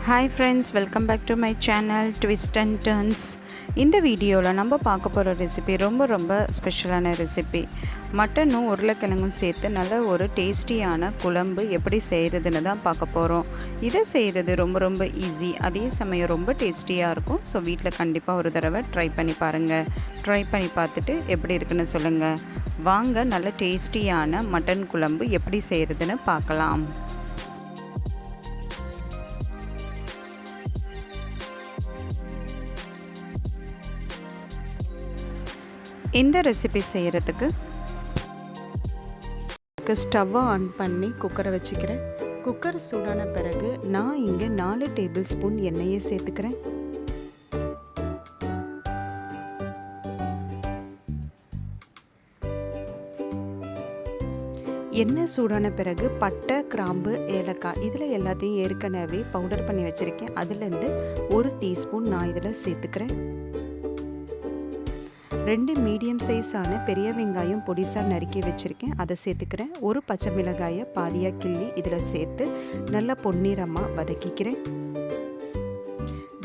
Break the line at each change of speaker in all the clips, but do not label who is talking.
Hi friends, welcome back to my channel Twist and Turns. இந்த வீடியோவில் நம்ம பார்க்க போகிற ரெசிபி ரொம்ப ஸ்பெஷலான ரெசிபி. மட்டனும் உருளைக்கிழங்கும் சேர்த்து நல்ல ஒரு டேஸ்டியான குழம்பு எப்படி செய்கிறதுன்னு தான் பார்க்க போகிறோம். இதை செய்கிறது ரொம்ப ஈஸி, அதே சமயம் ரொம்ப டேஸ்டியாக இருக்கும். ஸோ வீட்டில் கண்டிப்பாக ஒரு தடவை ட்ரை பண்ணி பாருங்கள். ட்ரை பண்ணி பார்த்துட்டு எப்படி இருக்குன்னு சொல்லுங்கள். வாங்க நல்ல டேஸ்டியான மட்டன் குழம்பு எப்படி செய்கிறதுன்னு பார்க்கலாம். இந்த ரெசிபி செய்கிறதுக்கு ஸ்டவ்வை ஆன் பண்ணி குக்கரை வச்சுக்கிறேன். குக்கர் சூடான பிறகு நான் இங்கே 4 டேபிள் ஸ்பூன் எண்ணெயை சேர்த்துக்கிறேன். எண்ணெய் சூடான பிறகு பட்டை, கிராம்பு, ஏலக்காய் இதில் எல்லாத்தையும் ஏற்கனவே பவுடர் பண்ணி வச்சுருக்கேன். அதுலேருந்து 1 டீஸ்பூன் நான் இதில் சேர்த்துக்கிறேன். 2 மீடியம் சைஸான பெரிய வெங்காயம் பொடிசாக நறுக்கி வச்சுருக்கேன், அதை சேர்த்துக்கிறேன். 1 பச்சை மிளகாயை பாதியாக கிள்ளி இதில் சேர்த்து நல்லா பொன்னிறமாக வதக்கிக்கிறேன்.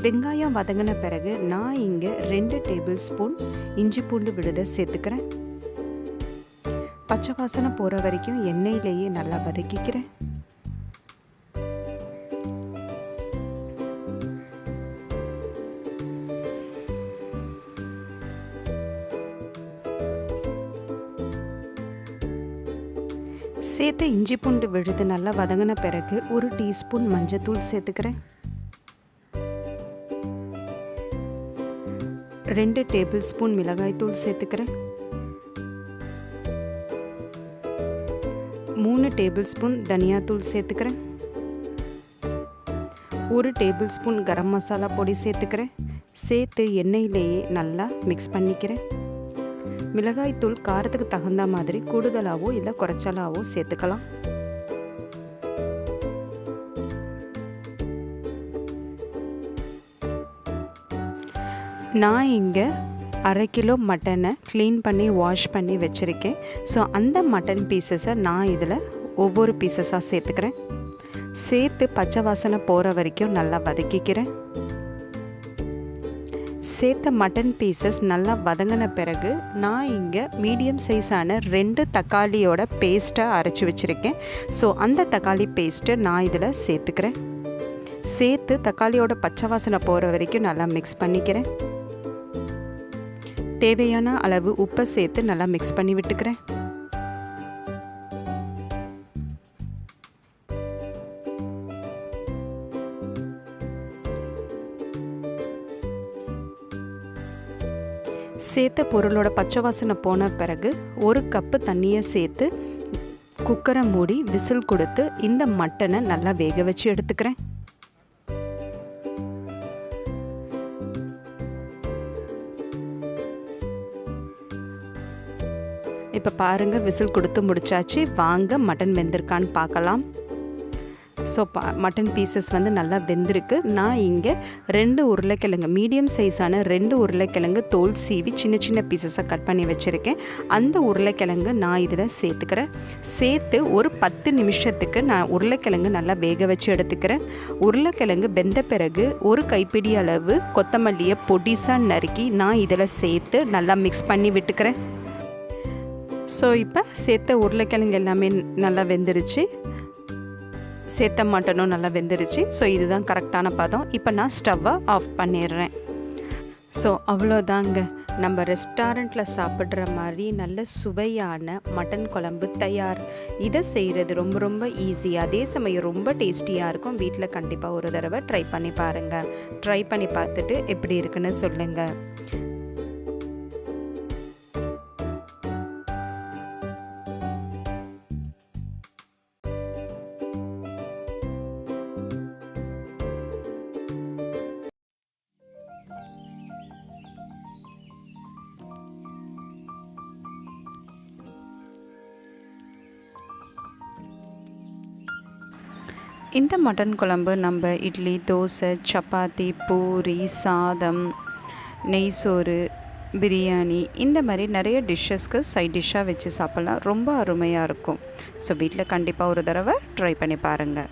வெங்காயம் வதங்கின பிறகு நான் இங்கே 2 டேபிள் ஸ்பூன் இஞ்சி பூண்டு விழுதை சேர்த்துக்கிறேன். பச்சை வாசனை போகிற வரைக்கும் எண்ணெயிலேயே நல்லா வதக்கிக்கிறேன். சேர்த்து இஞ்சி பூண்டு விழுது நல்லா வதங்கின பிறகு 1 டீஸ்பூன் மஞ்சத்தூள் சேர்த்துக்கிறேன். 2 டேபிள் ஸ்பூன் மிளகாய்த்தூள் சேர்த்துக்கிறேன். 3 டேபிள் ஸ்பூன் தனியாத்தூள் சேர்த்துக்கிறேன். 1 டேபிள் ஸ்பூன் கரம் மசாலா பொடி சேர்த்துக்கிறேன். சேர்த்து எண்ணெயிலேயே நல்லா மிக்ஸ் பண்ணிக்கிறேன். மிளகாய்த்தூள் காரத்துக்கு தகுந்த மாதிரி கூடுதலாகவோ இல்லை குறைச்சலாவோ சேர்த்துக்கலாம். நான் இங்கே 1/2 கிலோ மட்டனை க்ளீன் பண்ணி வாஷ் பண்ணி வச்சுருக்கேன். ஸோ அந்த மட்டன் பீசஸை நான் இதில் ஒவ்வொரு பீசஸாக சேர்த்துக்கிறேன். சேர்த்து பச்சை வாசனை போகிற வரைக்கும் நல்லா வதக்கிக்கிறேன். சேர்த்த மட்டன் பீசஸ் நல்லா வதங்கின பிறகு நான் இங்கே மீடியம் சைஸான 2 தக்காளியோட பேஸ்ட்டை அரைச்சி வச்சுருக்கேன். ஸோ அந்த தக்காளி பேஸ்ட்டை நான் இதில் சேர்த்துக்கிறேன். சேர்த்து தக்காளியோட பச்சை வாசனை போகிற வரைக்கும் நல்லா மிக்ஸ் பண்ணிக்கிறேன். தேவையான அளவு உப்பை சேர்த்து நல்லா மிக்ஸ் பண்ணி விட்டுக்கிறேன். சேர்த்த பொருளோட பச்சை வாசனை போன பிறகு 1 கப்பு தண்ணியை சேர்த்து குக்கரை மூடி விசில் கொடுத்து இந்த மட்டனை நல்லா வேக வச்சு எடுத்துக்கிறேன். இப்போ பாருங்கள், விசில் கொடுத்து முடிச்சாச்சு. வாங்க மட்டன் வெந்திருக்கான்னு பார்க்கலாம். ஸோ மட்டன் பீசஸ் வந்து நல்லா வெந்திருக்கு. நான் இங்கே 2 உருளைக்கிழங்கு மீடியம் சைஸான 2 உருளைக்கிழங்கு தோல் சீவி சின்ன பீசஸாக கட் பண்ணி வச்சுருக்கேன். அந்த உருளைக்கிழங்கு நான் இதில் சேர்த்துக்கிறேன். சேர்த்து ஒரு 10 நிமிஷத்துக்கு நான் உருளைக்கிழங்கு நல்லா வேக வச்சு எடுத்துக்கிறேன். உருளைக்கிழங்கு வெந்த பிறகு 1 கைப்பிடி அளவு கொத்தமல்லியை பொடிசாக நறுக்கி நான் இதில் சேர்த்து நல்லா மிக்ஸ் பண்ணி விட்டுக்கிறேன். ஸோ இப்போ சேர்த்த உருளைக்கிழங்கு எல்லாமே நல்லா வெந்துருச்சு. சேர்த்த மட்டனும் நல்லா வெந்துருச்சு. ஸோ இதுதான் கரெக்டான பதம். இப்போ நான் ஸ்டவ்வை ஆஃப் பண்ணிடுறேன். ஸோ அவ்வளோதாங்க, நம்ம ரெஸ்டாரண்ட்டில் சாப்பிட்ற மாதிரி நல்ல சுவையான மட்டன் குழம்பு தயார். இதை செய்கிறது ரொம்ப ஈஸி, அதே சமயம் ரொம்ப டேஸ்டியாக இருக்கும். வீட்டில் கண்டிப்பாக ஒரு தடவை ட்ரை பண்ணி பாருங்கள். ட்ரை பண்ணி பார்த்துட்டு எப்படி இருக்குன்னு சொல்லுங்கள். இந்த மட்டன் குழம்பு நம்ம இட்லி, தோசை, சப்பாத்தி, பூரி, சாதம், நெய் சோறு, பிரியாணி இந்த மாதிரி நிறைய டிஷ்ஷஸ்க்கு சைட் டிஷ்ஷாக வச்சு சாப்பிட்லாம். ரொம்ப அருமையாக இருக்கும். ஸோ வீட்டில் கண்டிப்பாக ஒரு தடவை ட்ரை பண்ணி பாருங்கள்.